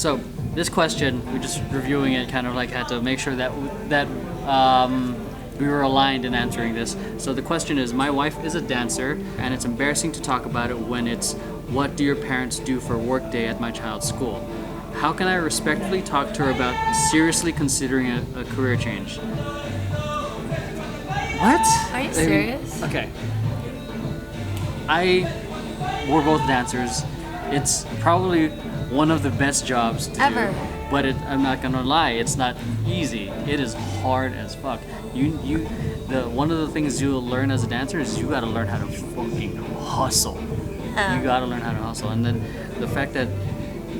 So this question, we're just reviewing it, kind of like had to make sure that we were aligned in answering this. So the question is, my wife is a dancer, and it's embarrassing to talk about it when it's, what do your parents do for work day at my child's school? How can I respectfully talk to her about seriously considering a career change? What? Are you serious? Okay. We're both dancers. It's probably one of the best jobs to Ever. do. But I'm not gonna lie, it's not easy. It is hard as fuck. One of the things you'll learn as a dancer is you gotta learn how to fucking hustle. You gotta learn how to hustle. And then the fact that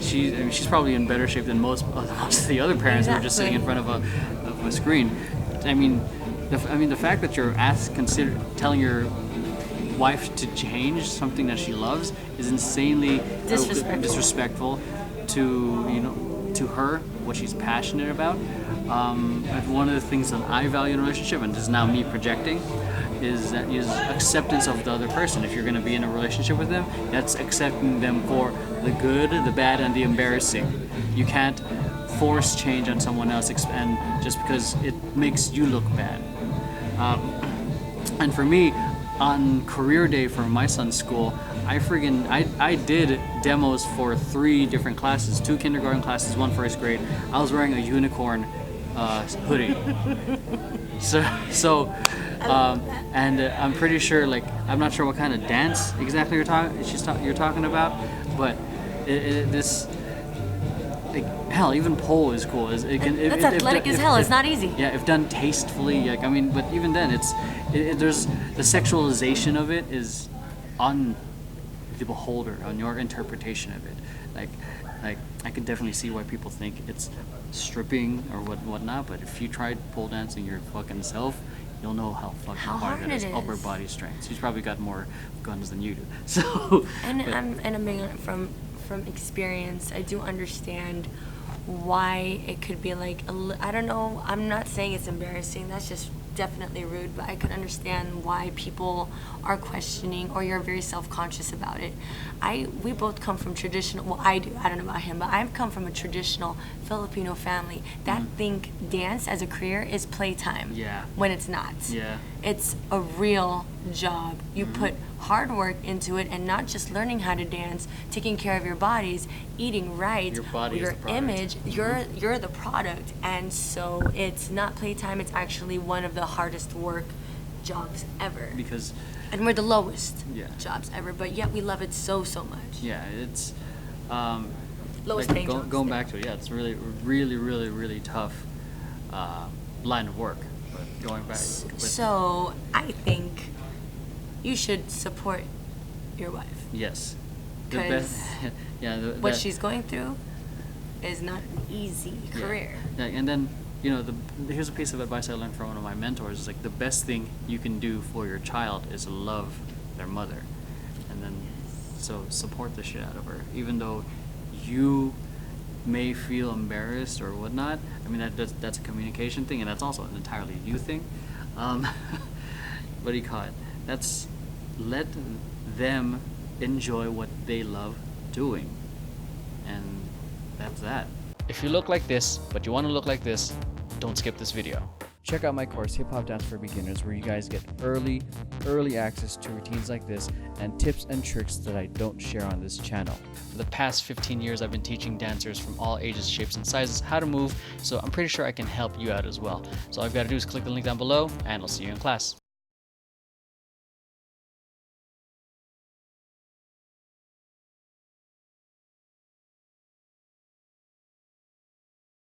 she's probably in better shape than most of the other parents who are just sitting in front of a screen. I mean, the fact that you're telling your wife to change something that she loves is insanely disrespectful to her, what she's passionate about. One of the things that I value in a relationship, and this is now me projecting, is acceptance of the other person. If you're going to be in a relationship with them, that's accepting them for the good, the bad, and the embarrassing. You can't force change on someone else, and just because it makes you look bad. And for me, on career day for my son's school, I did demos for 3 different classes, 2 kindergarten classes, 1 first grade. I was wearing a unicorn hoodie. And I'm pretty sure, like, I'm not sure what kind of dance exactly you're talking about, but this, like, hell, even pole is cool. That's athletic as hell. It's not easy. Yeah, if done tastefully, like, I mean, but even then, there's the sexualization of it is on the beholder, on your interpretation of it. Like I could definitely see why people think it's stripping or whatnot, but if you tried pole dancing your fucking self, you'll know how fucking hard it is. Upper body strength. She's probably got more guns than you do. So. I'm from experience. I do understand why it could be like I don't know. I'm not saying it's embarrassing. That's just definitely rude. But I could understand why people are questioning, or you're very self-conscious about it. We both come from traditional. Well, I do. I don't know about him, but I've come from a traditional Filipino family that think dance as a career is playtime. Yeah. When it's not. Yeah. It's a real job. You put hard work into it, and not just learning how to dance, taking care of your bodies, eating right, your image. You're the product, and so it's not playtime. It's actually one of the hardest work jobs ever. And we're the lowest jobs ever, but yet we love it so much. Yeah, it's lowest paying jobs. Going back to it, it's really tough line of work. But going back. So I think you should support your wife. Yes. Because what she's going through is not an easy career. Yeah, and then, here's a piece of advice I learned from one of my mentors. Is like, the best thing you can do for your child is love their mother. And then, so support the shit out of her. Even though you may feel embarrassed or whatnot. I mean, that's a communication thing, and that's also an entirely you thing. What do you call it? Let them enjoy what they love doing. And that's that. If you look like this, but you want to look like this, don't skip this video. Check out my course, Hip Hop Dance for Beginners, where you guys get early access to routines like this and tips and tricks that I don't share on this channel. For the past 15 years, I've been teaching dancers from all ages, shapes, and sizes how to move, so I'm pretty sure I can help you out as well. So all you've got to do is click the link down below, and I'll see you in class.